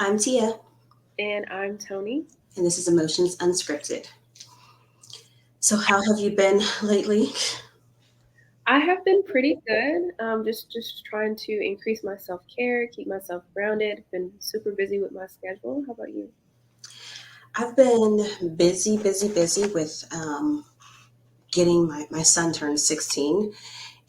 I'm Tia, And I'm Toni. and this is Emotions Unscripted. So, how have you been lately? I have been pretty good. Just trying to increase my self care, keep myself grounded. Been super busy with my schedule. How about you? I've been busy with getting my son turned 16,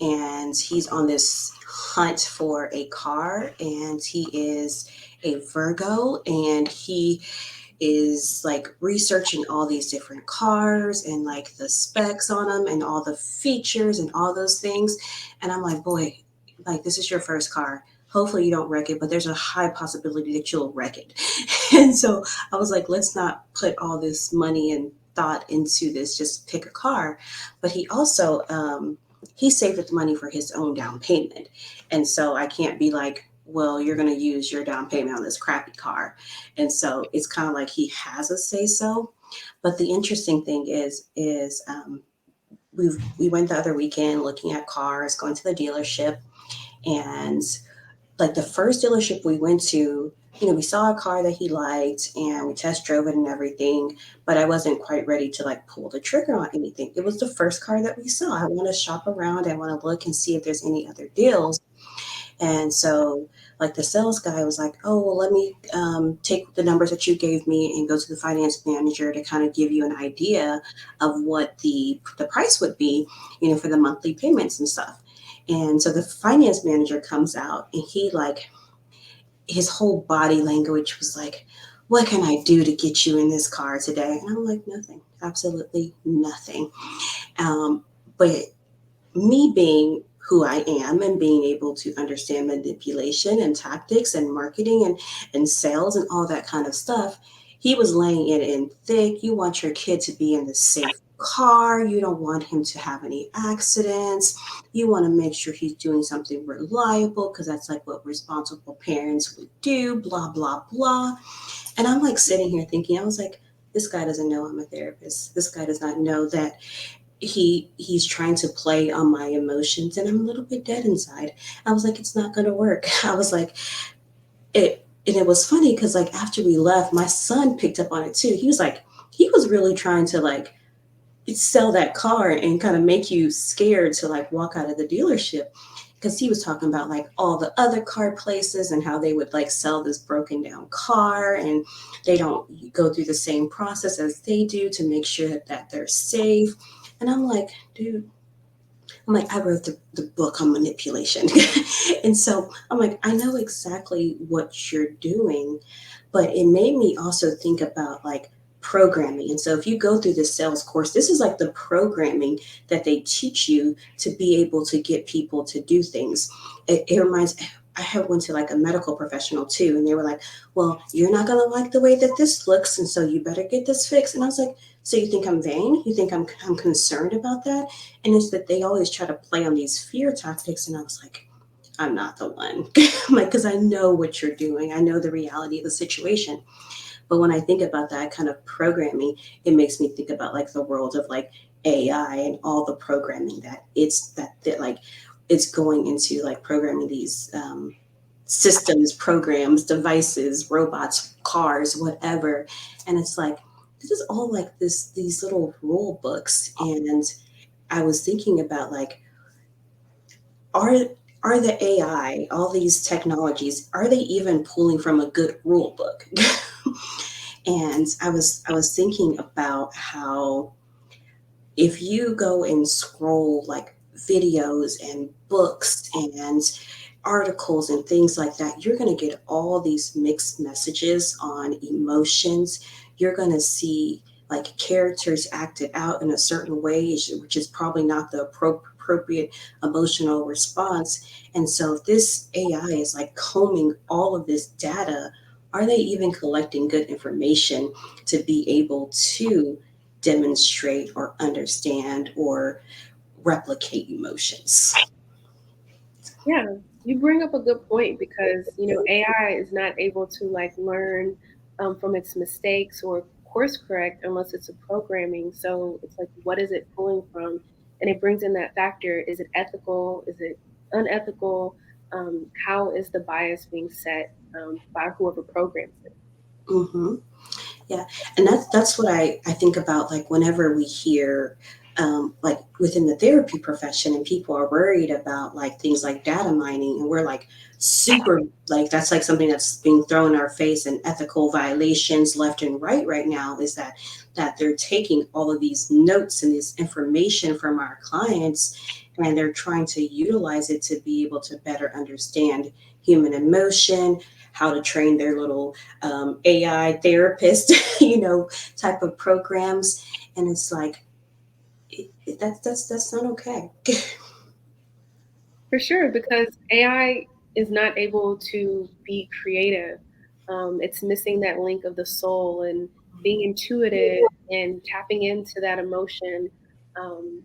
and he's on this hunt for a car, and he is a Virgo, and he is like researching all these different cars and like the specs on them and all the features and all those things. And I'm like, boy, like this is your first car. Hopefully you don't wreck it, but there's a high possibility that you'll wreck it. And so I was like, let's not put all this money and thought into this, just pick a car. But he also, he saved up the money for his own down payment. And so I can't be like, well, you're going to use your down payment on this crappy car. And so it's kind of like he has a say so. But the interesting thing is we went the other weekend looking at cars, going to the dealership, and like the first dealership we went to, we saw a car that he liked and we test drove it and everything, but I wasn't quite ready to like pull the trigger on anything. It was the first car that we saw. I want to shop around, I want to look and see if there's any other deals. And so, like the sales guy was like, "Oh, well, let me take the numbers that you gave me and go to the finance manager to kind of give you an idea of what the price would be, for the monthly payments and stuff." And so the finance manager comes out and he like his whole body language was like, "What can I do to get you in this car today?" And I'm like, "Nothing, absolutely nothing." Um, but me being who I am and being able to understand manipulation and tactics and marketing and sales and all that kind of stuff, he was laying it in thick. You want your kid to be in the safe car. You don't want him to have any accidents. You want to make sure he's doing something reliable because that's like what responsible parents would do, blah, blah, blah. And I'm like sitting here thinking, I was like, this guy doesn't know I'm a therapist. This guy does not know that he's trying to play on my emotions and I'm a little bit dead inside. I was like, it's not gonna work. I was like, it and it was funny because like after we left, my son picked up on it too. He was like, he was really trying to like sell that car and kind of make you scared to like walk out of the dealership because he was talking about like all the other car places and how they would like sell this broken down car and they don't go through the same process as they do to make sure that they're safe. And I'm like, dude, I'm like, I wrote the book on manipulation. And so I'm like, I know exactly what you're doing, but it made me also think about like programming. And so if you go through this sales course, this is like the programming that they teach you to be able to get people to do things. It reminds I had went to like a medical professional too, and they were like, "Well, you're not gonna like the way that this looks, and so you better get this fixed." And I was like, "So you think I'm vain? You think I'm concerned about that?" And it's that they always try to play on these fear tactics, and I was like, I'm not the one. I'm like, because I know what you're doing. I know the reality of the situation. But when I think about that kind of programming, it makes me think about like the world of like AI and all the programming that like it's going into like programming these systems, programs, devices, robots, cars, whatever. And it's like this is all like these little rule books. And I was thinking about like are are the AI, all these technologies, are they even pulling from a good rule book? And I was thinking about how if you go and scroll like videos and books and articles and things like that, you're going to get all these mixed messages on emotions. You're going to see like characters acted out in a certain way, which is probably not the appropriate emotional response. And so, if this AI is like combing all of this data, are they even collecting good information to be able to demonstrate or understand or replicate emotions? Yeah, you bring up a good point because AI is not able to like learn from its mistakes or course correct unless it's a programming. So it's like, what is it pulling from? And it brings in that factor: is it ethical? Is it unethical? How is the bias being set? by whoever programs it. Hmm. Yeah, and that's what I think about, like whenever we hear like within the therapy profession and people are worried about like things like data mining, and we're like super, like that's like something that's being thrown in our face, and ethical violations left and right now, is that they're taking all of these notes and this information from our clients, and they're trying to utilize it to be able to better understand human emotion, how to train their little AI therapist, type of programs, and it's like that's not okay. For sure, because AI is not able to be creative. It's missing that link of the soul and being intuitive and tapping into that emotion.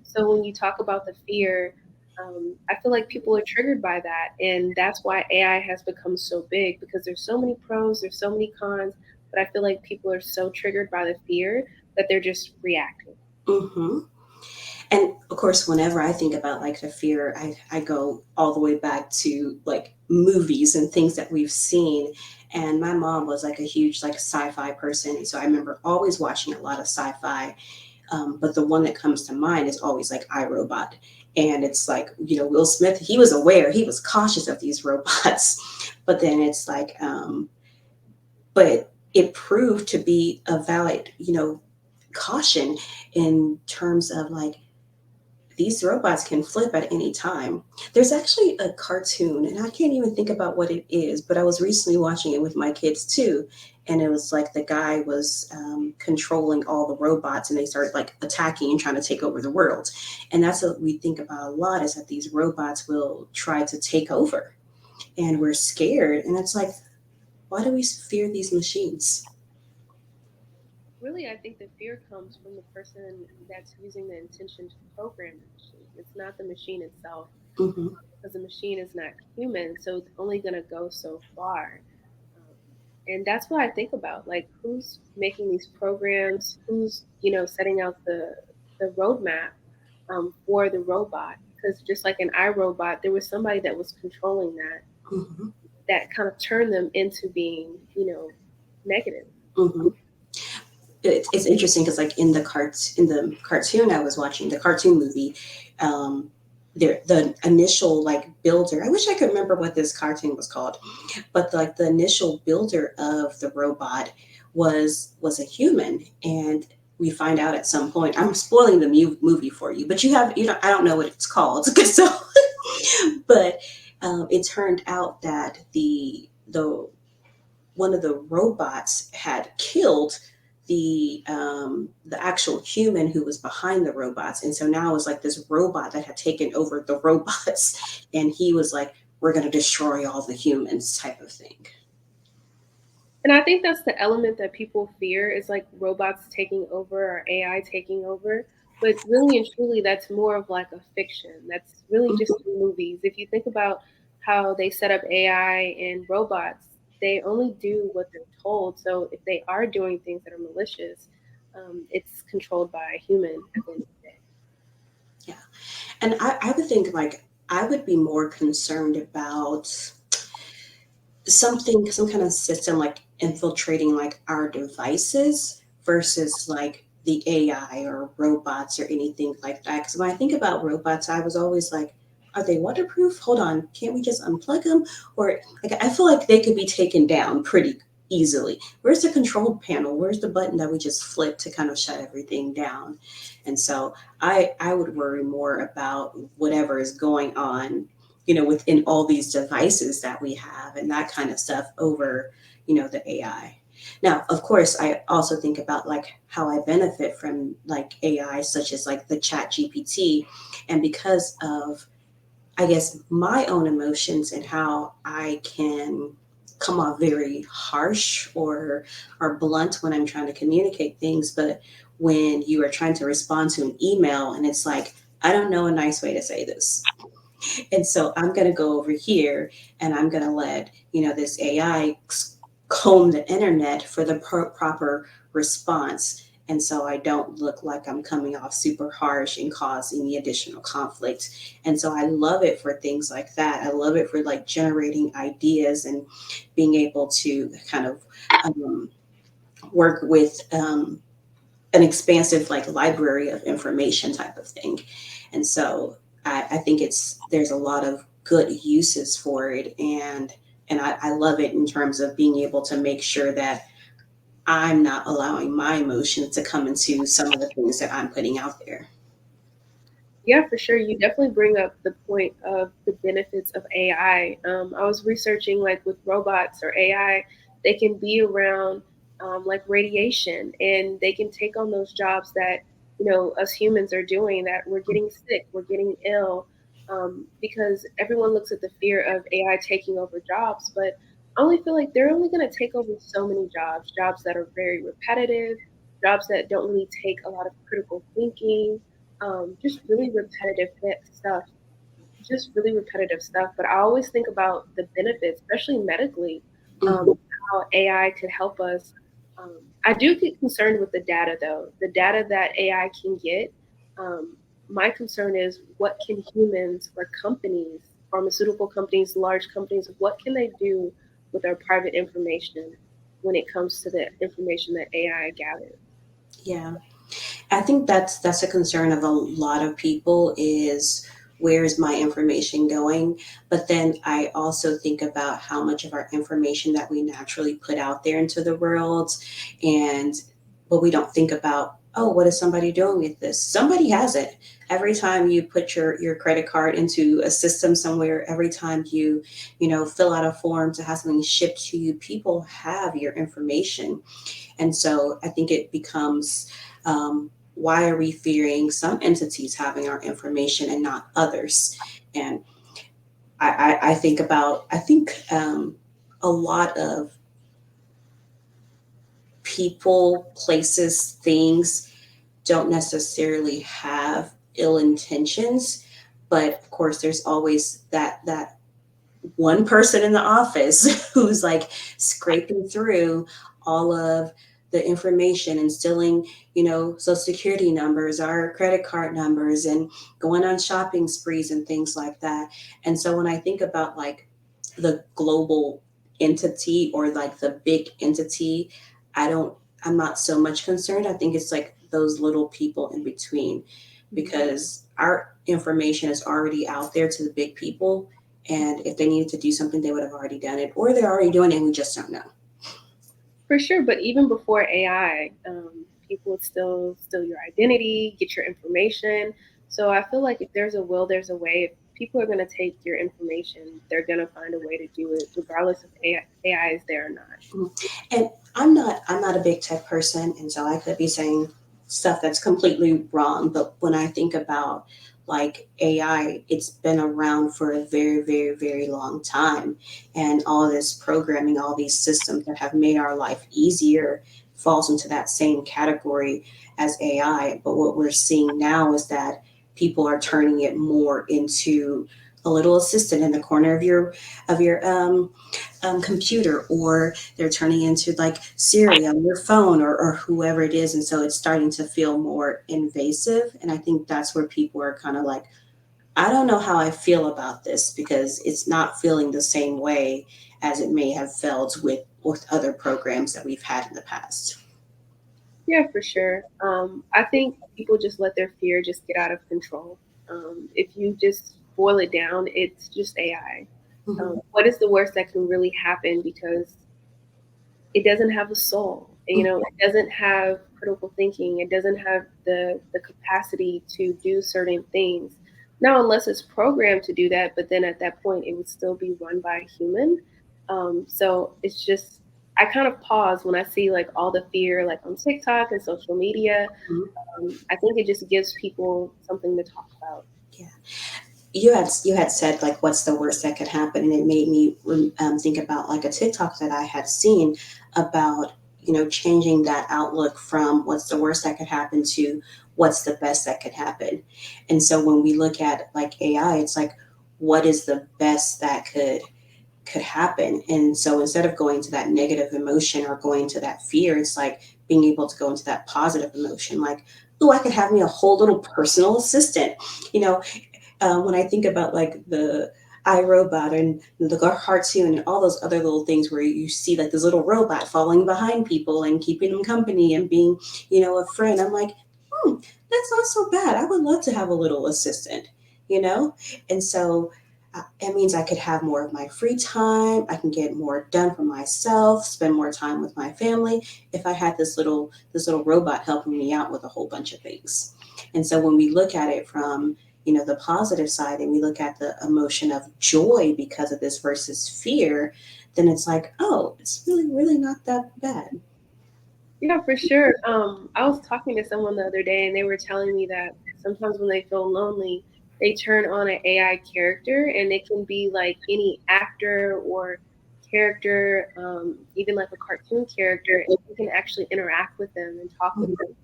So when you talk about the fear, I feel like people are triggered by that, and that's why AI has become so big because there's so many pros, there's so many cons, but I feel like people are so triggered by the fear that they're just reacting. Hmm. And of course, whenever I think about like the fear, I go all the way back to like movies and things that we've seen. And my mom was like a huge like sci-fi person, so I remember always watching a lot of sci-fi. But the one that comes to mind is always like iRobot. And it's like, Will Smith, he was aware, he was cautious of these robots. But then it's like, but it proved to be a valid, caution in terms of like these robots can flip at any time. There's actually a cartoon, and I can't even think about what it is, but I was recently watching it with my kids too. And it was like the guy was controlling all the robots, and they started like attacking and trying to take over the world. And that's what we think about a lot, is that these robots will try to take over, and we're scared. And it's like, why do we fear these machines? Really, I think the fear comes from the person that's using the intention to program the machine. It's not the machine itself, Hmm. because the machine is not human, so it's only going to go so far. Um, and that's what I think about, like who's making these programs, who's setting out the roadmap for the robot. Because just like an iRobot, there was somebody that was controlling Hmm. that kind of turned them into being negative. Hmm. It's interesting because like in the cartoon I was watching, the cartoon movie, um the initial like builder, I wish I could remember what this cartoon was called, but like the initial builder of the robot was a human. And we find out at some point, I'm spoiling the movie for you, but I don't know what it's called. So but it turned out that the one of the robots had killed the actual human who was behind the robots, and so now it's like this robot that had taken over the robots, and he was like, "We're going to destroy all the humans," type of thing. And I think that's the element that people fear is like robots taking over or AI taking over. But really and truly, that's more of like a fiction. That's really just Mhm. in movies. If you think about how they set up AI and robots, they only do what they're told. So if they are doing things that are malicious, it's controlled by a human at the end of the day. Yeah, and I would think like I would be more concerned about some kind of system like infiltrating like our devices versus like the AI or robots or anything like that. Because when I think about robots, I was always like, are they waterproof? Hold on, can't we just unplug them? Or like I feel like they could be taken down pretty easily. Where's the control panel? Where's the button that we just flip to kind of shut everything down? And so I would worry more about whatever is going on, within all these devices that we have and that kind of stuff over, the AI. Now, of course, I also think about like how I benefit from like AI, such as like the chat GPT. And because of, I guess, my own emotions and how I can come off very harsh or blunt when I'm trying to communicate things. But when you are trying to respond to an email and it's like, I don't know a nice way to say this, and so I'm going to go over here and I'm going to let, this AI comb the internet for the proper response. And so I don't look like I'm coming off super harsh and cause any additional conflict. And so I love it for things like that. I love it for like generating ideas and being able to kind of um, work with an expansive like library of information type of thing. And so I think there's a lot of good uses for it, and I love it in terms of being able to make sure that I'm not allowing my emotions to come into some of the things that I'm putting out there. Yeah, for sure. You definitely bring up the point of the benefits of AI. I was researching like with robots or AI, they can be around like radiation, and they can take on those jobs that, us humans are doing, that we're getting sick, we're getting ill, because everyone looks at the fear of AI taking over jobs. But I only feel like they're only going to take over so many jobs, jobs that are very repetitive, jobs that don't really take a lot of critical thinking, just really repetitive stuff, just really repetitive stuff. But I always think about the benefits, especially medically, Mhm. how AI could help us. I do get concerned with the data, though. The data that AI can get. My concern is, what can humans or companies, pharmaceutical companies, large companies, what can they do with our private information when it comes to the information that AI gathers? Yeah. I think that's a concern of a lot of people is where's my information going? But then I also think about how much of our information that we naturally put out there into the world, and but we don't think about, oh, what is somebody doing with this? Somebody has it. Every time you put your credit card into a system somewhere, every time you fill out a form to have something shipped to you, people have your information. And so I think it becomes, why are we fearing some entities having our information and not others? And I think about, I think a lot of people, places, things don't necessarily have ill intentions, but of course there's always that one person in the office who's like scraping through all of the information and stealing, social security numbers, our credit card numbers, and going on shopping sprees and things like that. And so when I think about like the global entity or like the big entity, I don't, I'm not so much concerned. I think it's like those little people in between, because our information is already out there to the big people, and if they needed to do something, they would have already done it, or they're already doing it and we just don't know. For sure, but even before AI, people would still steal your identity, get your information. So I feel like if there's a will, there's a way. If people are going to take your information, they're going to find a way to do it, regardless if AI is there or not. Mhm. And I'm not a big tech person, and so I could be saying stuff that's completely wrong. But when I think about like AI, it's been around for a very, very, very long time, and all this programming, all these systems that have made our life easier falls into that same category as AI. But what we're seeing now is that people are turning it more into a little assistant in the corner of your computer, or they're turning into like Siri on your phone, or whoever it is. And so it's starting to feel more invasive. And I think that's where people are kind of like, I don't know how I feel about this, because it's not feeling the same way as it may have felt with other programs that we've had in the past. Yeah, for sure. I think people just let their fear just get out of control. If you just boil it down, it's just AI. Mhm. What is the worst that can really happen? Because it doesn't have a soul. It doesn't have critical thinking. It doesn't have the capacity to do certain things. Now, unless it's programmed to do that, but then at that point, it would still be run by a human. So it's just, I kind of pause when I see like all the fear, like on TikTok and social media. Mhm. I think it just gives people something to talk about. Yeah. You had said like what's the worst that could happen, and it made me think about like a TikTok that I had seen about changing that outlook from what's the worst that could happen to what's the best that could happen. And so when we look at like AI, it's like, what is the best that could happen? And so instead of going to that negative emotion or going to that fear, it's like being able to go into that positive emotion, like, oh, I could have me a whole little personal assistant. You know, when I think about like the iRobot and the cartoon and all those other little things where you see like this little robot following behind people and keeping them company and being, a friend, I'm like, that's not so bad. I would love to have a little assistant, you know? And so it means I could have more of my free time. I can get more done for myself, spend more time with my family if I had this little robot helping me out with a whole bunch of things. And so when we look at it from the positive side and we look at the emotion of joy because of this versus fear, then it's like, oh, it's really, really not that bad. Yeah, for sure. I was talking to someone the other day, and they were telling me that sometimes when they feel lonely, they turn on an AI character, and it can be like any actor or character, even like a cartoon character, and you can actually interact with them and talk with them.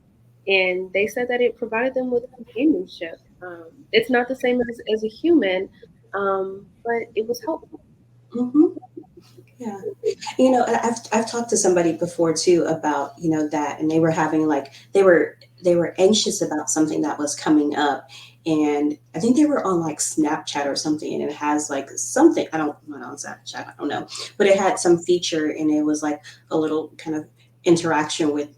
And they said that it provided them with companionship. It's not the same as a human, but it was helpful. Hmm. Yeah. And I've talked to somebody before too about, that, and they were having like they were anxious about something that was coming up, and I think they were on like Snapchat or something, and it has like something, I'm not on Snapchat, I don't know, but it had some feature, and it was like a little kind of interaction with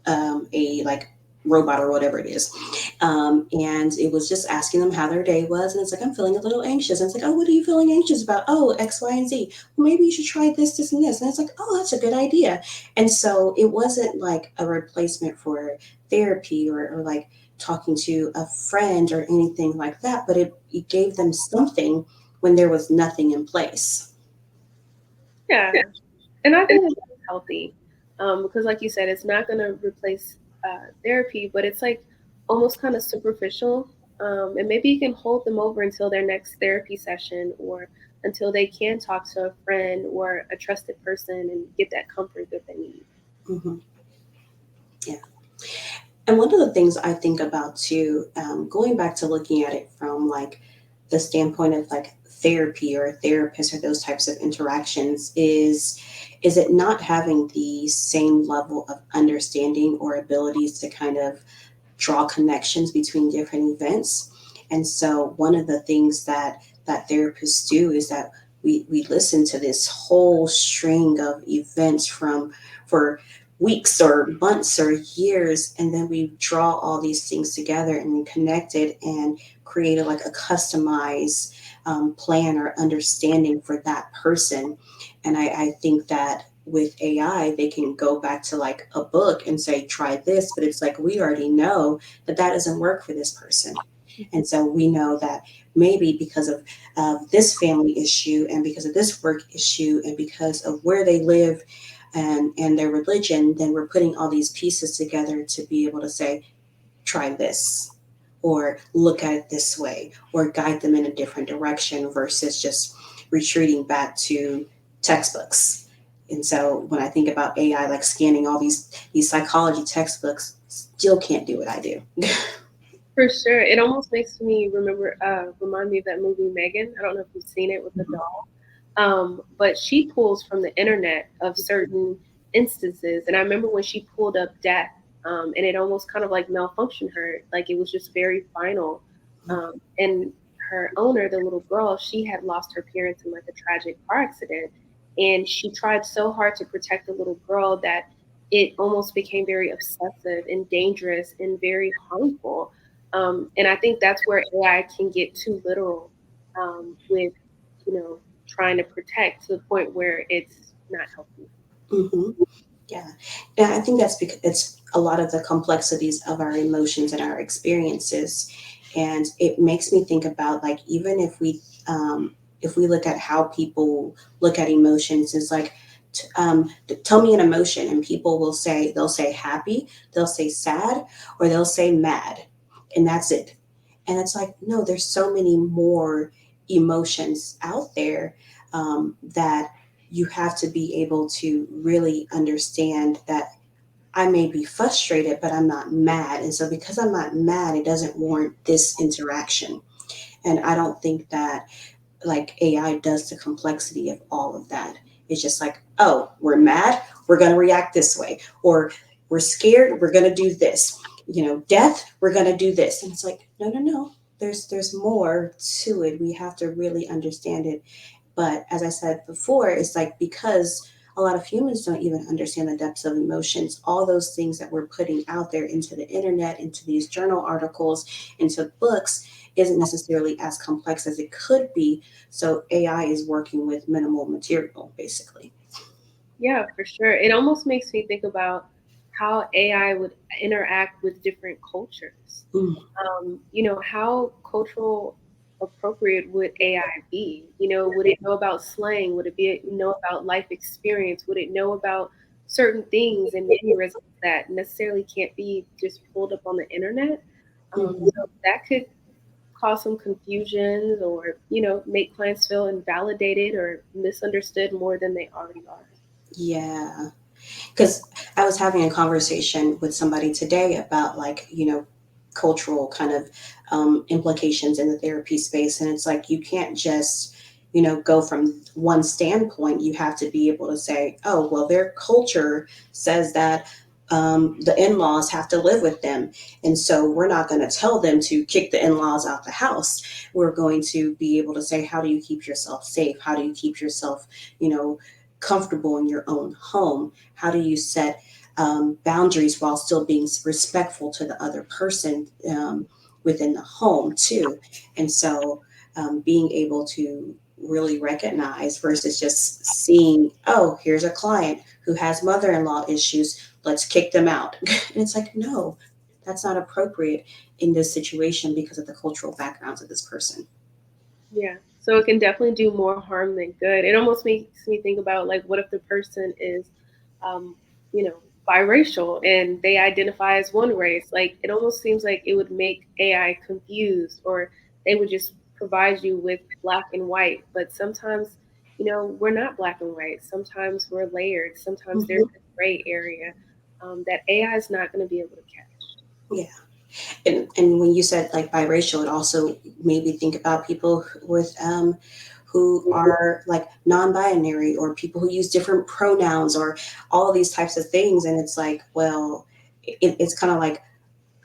a like robot or whatever it is. And it was just asking them how their day was. And it's like, I'm feeling a little anxious. And it's like, oh, what are you feeling anxious about? Oh, X, Y, and Z. Well, maybe you should try this, this, and this. And it's like, oh, that's a good idea. And so it wasn't like a replacement for therapy or like talking to a friend or anything like that, but it gave them something when there was nothing in place. Yeah, and I think that's healthy, because, like you said, it's not going to replace therapy, but it's like almost kind of superficial. And maybe you can hold them over until their next therapy session or until they can talk to a friend or a trusted person and get that comfort that they need. Hmm. Yeah. And one of the things I think about too, going back to looking at it from like the standpoint of like therapy or a therapist or those types of interactions is it not having the same level of understanding or abilities to kind of draw connections between different events. And so one of the things that therapists do is that we listen to this whole string of events from for weeks or months or years, and then we draw all these things together and we connect it and create like a customized plan or understanding for that person. And I think that with AI, they can go back to like a book and say, try this, but it's like we already know that that doesn't work for this person. And so we know that maybe because of this family issue and because of this work issue and because of where they live and their religion, then we're putting all these pieces together to be able to say, try this or look at it this way or guide them in a different direction versus just retreating back to textbooks. And so when I think about AI, like scanning all these psychology textbooks, still can't do what I do. For sure, it almost makes me remind me of that movie Megan. I don't know if you've seen it with the Mhm. doll. But she pulls from the internet of certain instances. And I remember when she pulled up death, and it almost kind of like malfunctioned her, like it was just very final. And her owner, the little girl, she had lost her parents in like a tragic car accident. And she tried so hard to protect the little girl that it almost became very obsessive and dangerous and very harmful. And I think that's where AI can get too literal with, you know, trying to protect to the point where it's not healthy. Hmm. Yeah. And I think that's because it's a lot of the complexities of our emotions and our experiences. And it makes me think about like, even if we look at how people look at emotions, it's like, tell me an emotion, and people they'll say happy, they'll say sad, or they'll say mad, and that's it. And it's like, no, there's so many more emotions out there that you have to be able to really understand that I may be frustrated, but I'm not mad. And so because I'm not mad, it doesn't warrant this interaction. And I don't think that like AI does the complexity of all of that. It's just like, oh, we're mad. we're going to react this way, or we're scared, we're going to do this, death, we're going to do this. And it's like, no, no, no, there's more to it. We have to really understand it. But as I said before, it's like, because a lot of humans don't even understand the depths of emotions, all those things that we're putting out there into the internet, into these journal articles, into books, isn't necessarily as complex as it could be. So AI is working with minimal material, basically. Yeah, for sure. It almost makes me think about how AI would interact with different cultures. Mm, How cultural appropriate would AI be? Would it know about slang? Would it be know about life experience? Would it know about certain things and mannerisms that necessarily can't be just pulled up on the internet? mhm. So that could cause some confusions, or make clients feel invalidated or misunderstood more than they already are. Yeah. Because I was having a conversation with somebody today about, like, cultural kind of implications in the therapy space. And it's like, you can't just, go from one standpoint. You have to be able to say, oh, well, their culture says that the in-laws have to live with them, and so we're not going to tell them to kick the in-laws out the house. We're going to be able to say, how do you keep yourself safe? How do you keep yourself, you know comfortable in your own home? How do you set boundaries while still being respectful to the other person within the home too? And so being able to really recognize, versus just seeing, oh, here's a client who has mother-in-law issues, let's kick them out. And it's like, no, that's not appropriate in this situation because of the cultural backgrounds of this person. Yeah. So it can definitely do more harm than good. It almost makes me think about, like, what if the person is, um, you know, biracial and they identify as one race? Like, it almost seems like it would make AI confused, or they would just provide you with black and white. But sometimes, we're not black and white. Sometimes we're layered. Sometimes there's Hmm. a gray area that AI is not going to be able to catch. Yeah. And when you said like biracial, it also made me think about people with who are like non-binary, or people who use different pronouns, or all of these types of things. And it's like, well, it's kind of like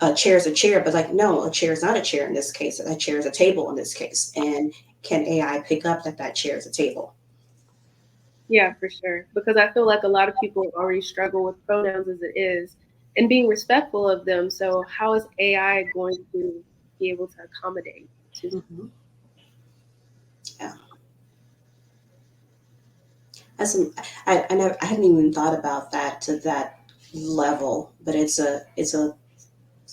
a chair is a chair, but like, no, a chair is not a chair in this case. A chair is a table in this case. And can AI pick up that that chair is a table? Yeah, for sure. Because I feel like a lot of people already struggle with pronouns as it is and being respectful of them. So, how is AI going to be able to accommodate to? Hmm. Yeah, that's some, I hadn't even thought about that to that level, but it's a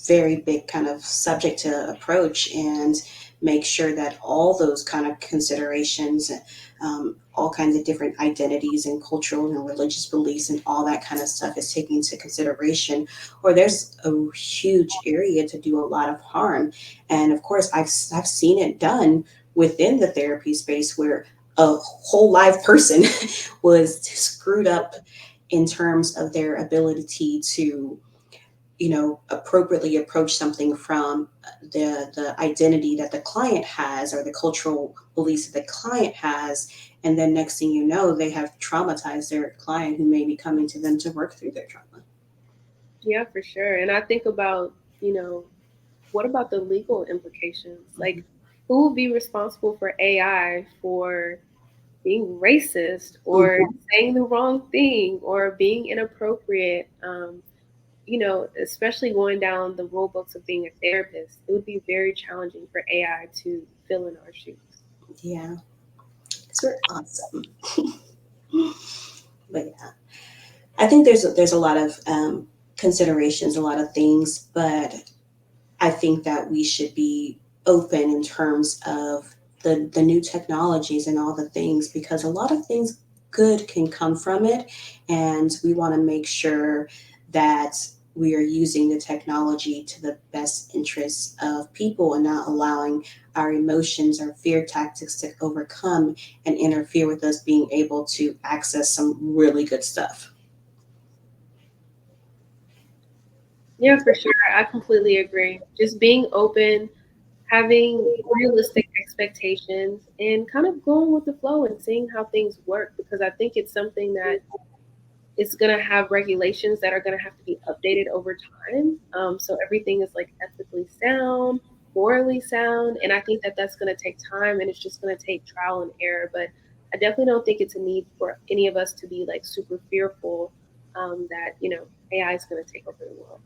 very big kind of subject to approach, and make sure that all those kind of considerations, all kinds of different identities and cultural and religious beliefs and all that kind of stuff is taken into consideration, or there's a huge area to do a lot of harm. And of course, I've seen it done within the therapy space, where a whole live person was screwed up in terms of their ability to appropriately approach something from the identity that the client has, or the cultural beliefs that the client has. And then next thing you know, they have traumatized their client, who may be coming to them to work through their trauma. Yeah, for sure. And I think about, what about the legal implications? Like, Mhm. who will be responsible for AI for being racist, or Mhm. saying the wrong thing, or being inappropriate? Especially going down the rule books of being a therapist, it would be very challenging for AI to fill in our shoes. Yeah, it's very awesome. But yeah, I think there's a lot of considerations, a lot of things, but I think that we should be open in terms of the new technologies and all the things, because a lot of things good can come from it. And we want to make sure that we are using the technology to the best interests of people, and not allowing our emotions or fear tactics to overcome and interfere with us being able to access some really good stuff. Yeah, for sure. I completely agree. Just being open, having realistic expectations, and kind of going with the flow and seeing how things work, because I think it's something that it's going to have regulations that are going to have to be updated over time. So everything is like ethically sound, morally sound. And I think that that's going to take time, and it's just going to take trial and error. But I definitely don't think it's a need for any of us to be like super fearful that, AI is going to take over the world.